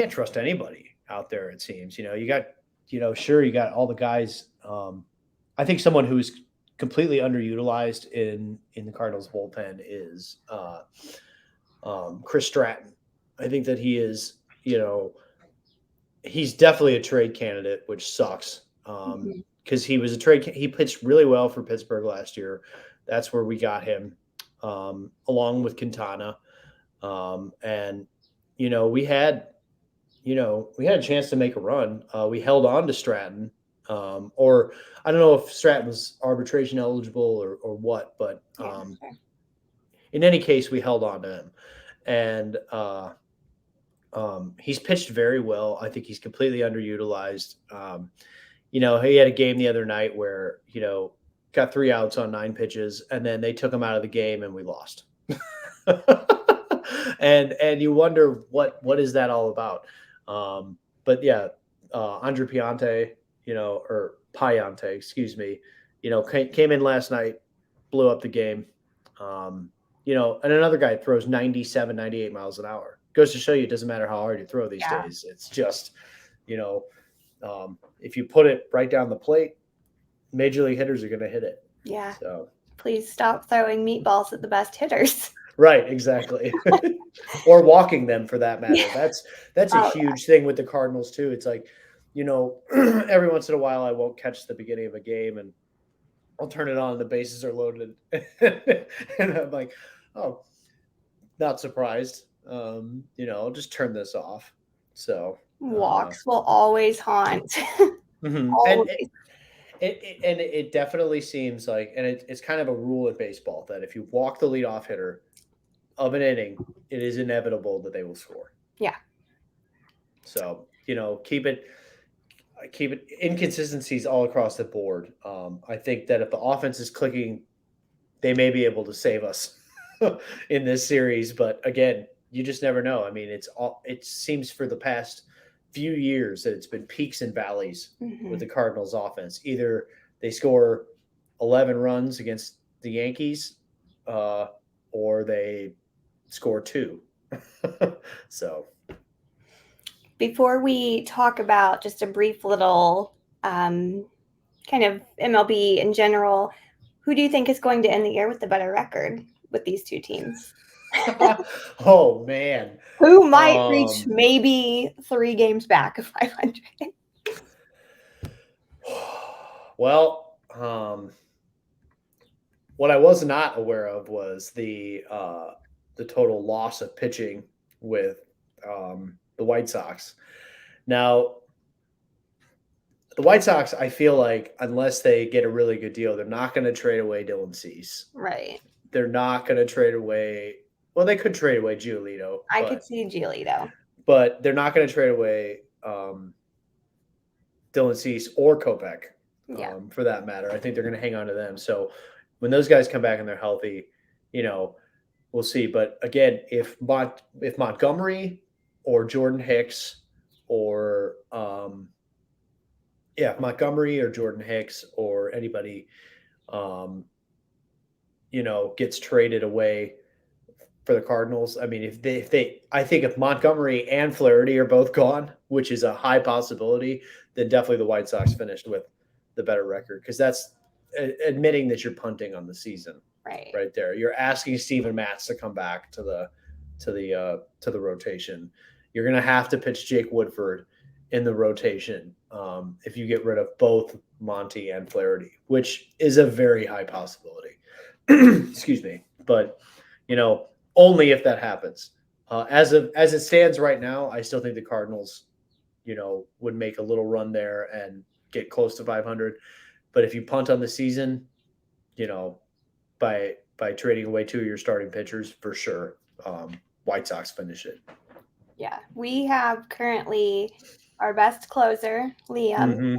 trust anybody out there. It seems, you got, sure, you got all the guys. I think someone who's completely underutilized in the Cardinals bullpen is Chris Stratton. I think that he is, he's definitely a trade candidate, which sucks. Because he was he pitched really well for Pittsburgh last year. That's where we got him, along with Quintana. And, we had a chance to make a run. We held on to Stratton, or I don't know if Stratton was arbitration eligible or what, but in any case, we held on to him. And he's pitched very well. I think he's completely underutilized. He had a game the other night where, got 3 outs on 9 pitches, and then they took him out of the game and we lost. and you wonder what is that all about? But yeah, Andre Piante, or Piante, excuse me, came in last night, blew up the game. And another guy throws 97, 98 miles an hour. Goes to show you it doesn't matter how hard you throw these days. It's just, if you put it right down the plate, major league hitters are going to hit it. Yeah. So please stop throwing meatballs at the best hitters. Right, exactly. Or walking them for that matter. Yeah. That's a huge thing with the Cardinals too. It's like, every once in a while I won't catch the beginning of a game and I'll turn it on, the bases are loaded. And I'm like, oh, not surprised. I'll just turn this off. So walks will always haunt. Always. And it definitely seems like, and it's kind of a rule in baseball that if you walk the leadoff hitter of an inning, it is inevitable that they will score. Yeah. So, keep it inconsistencies all across the board. I think that if the offense is clicking, they may be able to save us in this series. But again, you just never know. I mean, it seems for the past few years that it's been peaks and valleys with the Cardinals offense. Either they score 11 runs against the Yankees, or they score 2. So before we talk about just a brief little kind of MLB in general, who do you think is going to end the year with the better record with these two teams? Oh man. Who might reach Um, maybe 3 games back of 500? well, what I was not aware of was the total loss of pitching with the White Sox. Now, the White Sox, I feel like unless they get a really good deal, they're not going to trade away Dylan Cease. Right. They're not going to trade away. Well, they could trade away Giolito, I could see Giolito. but they're not going to trade away Dylan Cease or Kopech, Yeah. for that matter. I think they're going to hang on to them. So when those guys come back and they're healthy, you know, we'll see. But again, if Montgomery or Jordan Hicks or Montgomery or Jordan Hicks or anybody, um, gets traded away for the Cardinals. I mean, I think if Montgomery and Flaherty are both gone, which is a high possibility, then definitely the White Sox finished with the better record because that's admitting that you're punting on the season right there. You're asking Steven Matz to come back to the rotation. You're going to have to pitch Jake Woodford in the rotation if you get rid of both Monty and Flaherty, which is a very high possibility. Excuse me, but only if that happens. As it stands right now, I still think the Cardinals, would make a little run there and get close to 500. But if you punt on the season, by trading away two of your starting pitchers, for sure, White Sox finish it. Yeah, we have currently our best closer, Liam,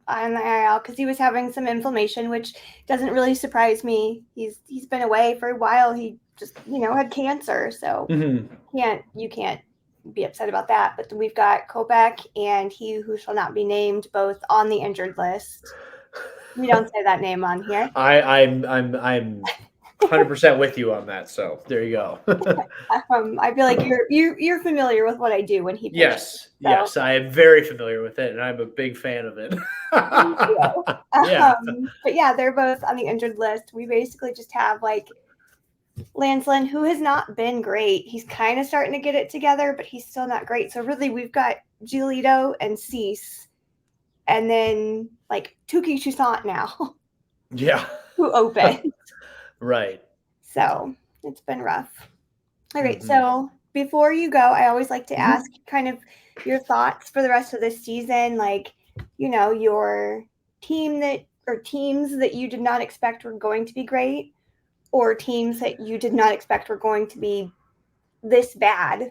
on the IL because he was having some inflammation, which doesn't really surprise me. He's been away for a while. He just had cancer, so you can't be upset about that. But we've got Kopech and he who shall not be named both on the injured list. We don't say that name on here. I'm 100% with you on that. So there you go. I feel like you're familiar with what I do when he pitches. Yes, yes, I am very familiar with it, and I'm a big fan of it. Thank you. Yeah. But yeah, they're both on the injured list. We basically just have like Lancelin, who has not been great. He's kind of starting to get it together, but he's still not great. So really, we've got Giolito and Cease, and then like Tuki Toussaint now. Yeah. Who opened. Right. So it's been rough. All right. So before you go, I always like to ask kind of your thoughts for the rest of this season. Like, your teams that you did not expect were going to be great, or teams that you did not expect were going to be this bad,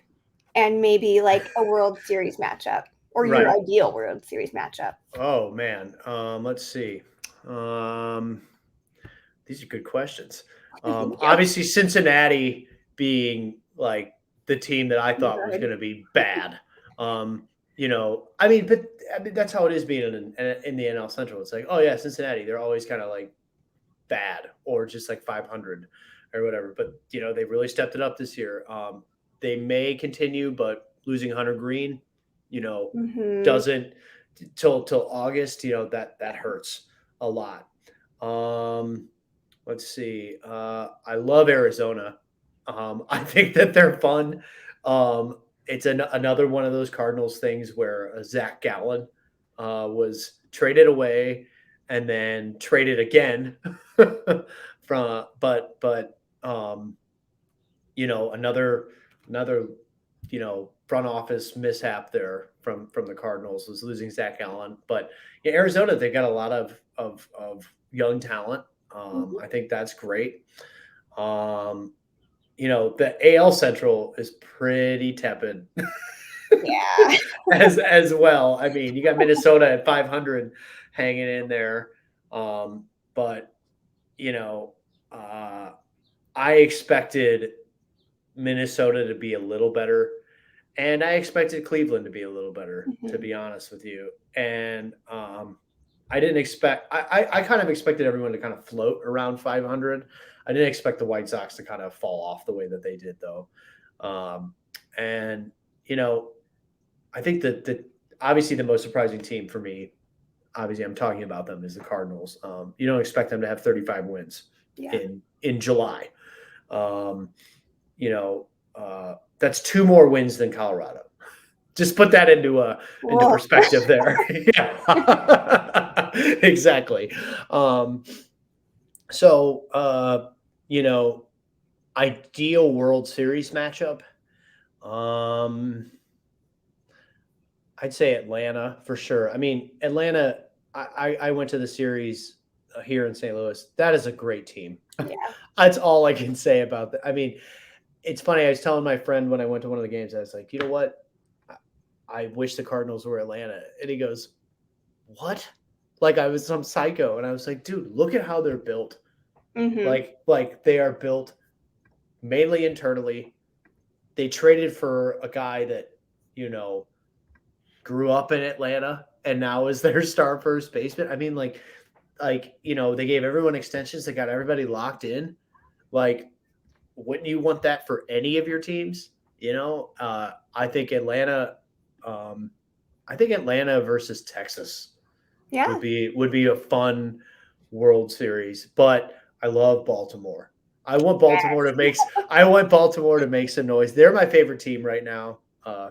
and maybe like a World Series matchup or your ideal World Series matchup. Oh man. Let's see. These are good questions. Obviously Cincinnati being like the team that I thought was going to be bad. But that's how it is being in the NL Central. It's like, oh yeah, Cincinnati, they're always kind of like bad or just like 500 or whatever. But they really stepped it up this year. They may continue, but losing Hunter Green, doesn't till August. That hurts a lot. Let's see. I love Arizona. I think that they're fun. It's another one of those Cardinals things where Zach Gallen was traded away and then traded again another front office mishap there from the Cardinals was losing Zach Gallen. But Arizona, they got a lot of young talent. I think that's great. The AL Central is pretty tepid. Yeah. as well. I mean, you got Minnesota at 500 hanging in there. But I expected Minnesota to be a little better, and I expected Cleveland to be a little better, to be honest with you. And I didn't expect. I kind of expected everyone to kind of float around 500. I didn't expect the White Sox to kind of fall off the way that they did, though. And I think that obviously the most surprising team for me, obviously I'm talking about them, is the Cardinals. You don't expect them to have 35 wins in July. that's 2 more wins than Colorado. Just put that into Whoa. perspective there. Yeah, exactly. So ideal World Series matchup. Um, I'd say Atlanta for sure. I mean, Atlanta. I went to the series here in St. Louis. That is a great team. Yeah. That's all I can say about that. I mean, it's funny. I was telling my friend when I went to one of the games, I was like, you know what? I wish the Cardinals were Atlanta. And he goes, what? Like I was some psycho. And I was like, dude, look at how they're built. Mm-hmm. Like they are built mainly internally. They traded for a guy that, you know, grew up in Atlanta and now is their star first baseman. I mean, they gave everyone extensions. They got everybody locked in. Like, wouldn't you want that for any of your teams? I think Atlanta. I think Atlanta versus Texas Yeah. would be a fun World Series. But I love Baltimore. I want Baltimore to make some noise. They're my favorite team right now,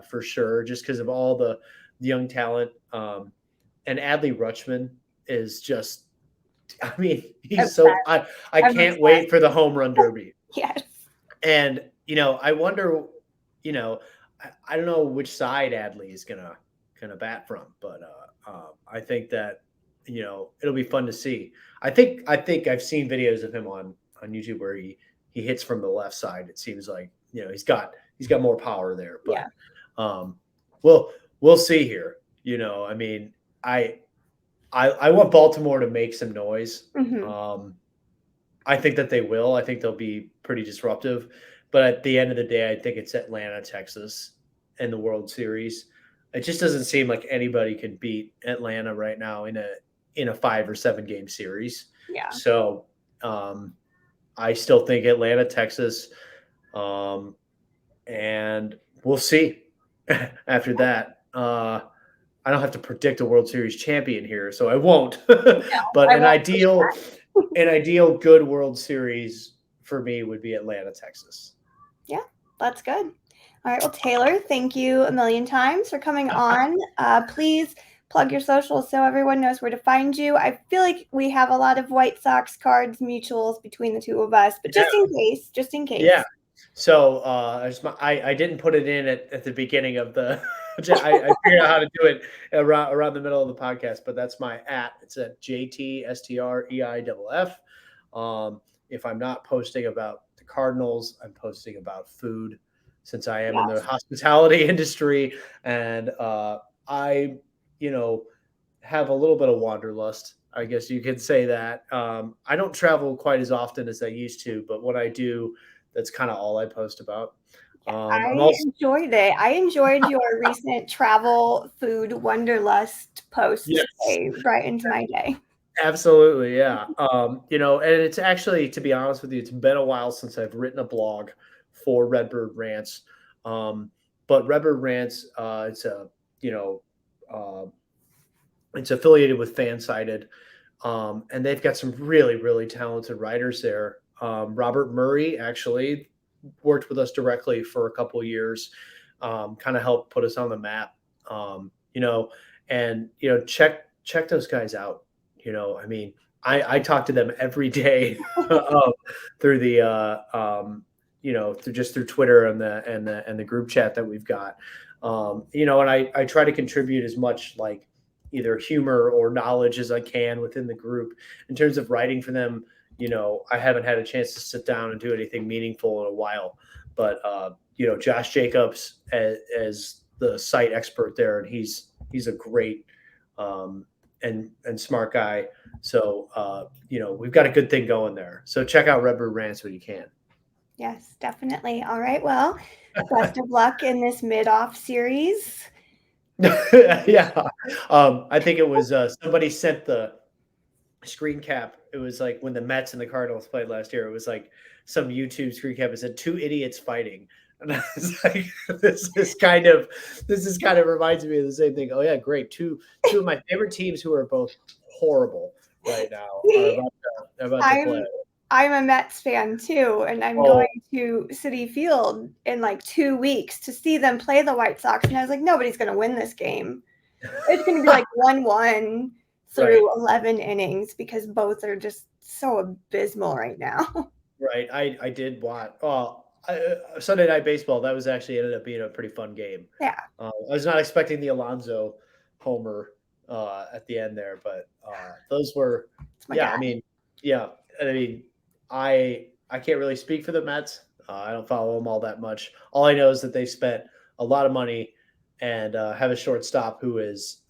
for sure, just because of all the young talent. And Adley Rutschman is just. I mean, he's so. Obsessed. I I'm can't obsessed. wait for the home run derby. Yes. And I wonder, I don't know which side Adley is gonna bat from, but I think that it'll be fun to see. I think I've seen videos of him on YouTube where he hits from the left side. It seems like he's got more power there, Yeah. but we'll see here. I mean, I want Baltimore to make some noise. Mm-hmm. I think that they will. I think they'll be pretty disruptive. But at the end of the day, I think it's Atlanta, Texas in the World Series. It just doesn't seem like anybody can beat Atlanta right now in a 5 or 7 game series. Yeah. So I still think Atlanta, Texas, and we'll see after that. I don't have to predict a World Series champion here, so I won't. No, But I an won't. ideal good World Series for me would be Atlanta, Texas. Yeah, that's good. All right. Well, Taylor, thank you a million times for coming on. Please plug your socials so everyone knows where to find you. I feel like we have a lot of White Sox cards mutuals between the two of us, but Yeah. just in case. Yeah. So I didn't put it in at the beginning of the. I figured out how to do it around the middle of the podcast, but that's my @. It's at JTSTREIFF. If I'm not posting about the Cardinals, I'm posting about food, since I am in the Yes. hospitality industry, and I, have a little bit of wanderlust. I guess you could say that. I don't travel quite as often as I used to, but when I do, that's kind of all I post about. I'm I also enjoyed it. I enjoyed your recent travel food wanderlust post yes, today. Brightened my day. absolutely, yeah. And it's actually, to be honest with you, it's been a while since I've written a blog for Redbird Rants. But Redbird Rants, you know, uh, it's affiliated with Fansided, and they've got some really, really talented writers there. Robert Murray actually worked with us directly for a couple of years, kind of helped put us on the map. And check those guys out. I mean, I talk to them every day through the through Twitter and the group chat that we've got. And I try to contribute as much like either humor or knowledge as I can within the group. In terms of writing for them, I haven't had a chance to sit down and do anything meaningful in a while. But Josh Jacobs as the site expert there, and he's a great and smart guy. So we've got a good thing going there. So check out Redbird Rants when you can. Yes, definitely. All right. Well, best of luck in this mid-off series. Yeah. I think it was somebody sent the screen cap. It was like when the Mets and the Cardinals played last year. It was like some YouTube screen cap. It said 2 idiots fighting. And I was like, this is kind of reminds me of the same thing. Oh yeah, great. Two of my favorite teams who are both horrible right now are about to play. I'm a Mets fan too, and I'm Oh, going to Citi Field in like 2 weeks to see them play the White Sox. And I was like, nobody's going to win this game. It's going to be like 1-1 right, through 11 innings because both are just so abysmal right now. right. I did watch. Sunday Night Baseball. That was actually ended up being a pretty fun game. Yeah, I was not expecting the Alonso homer at the end there, but those were, it's my yeah. guy. Yeah. I mean, I can't really speak for the Mets. I don't follow them all that much. All I know is that they spent a lot of money and have a shortstop who is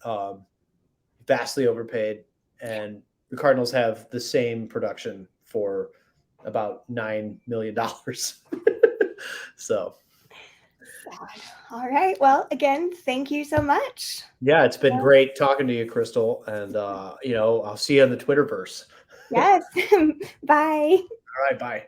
vastly overpaid, and the Cardinals have the same production for about $9 million. So Sad. All right. Well, again, thank you so much. yeah, it's been great talking to you, Crystal, and I'll see you on the Twitterverse. Yes. Bye. All right, bye.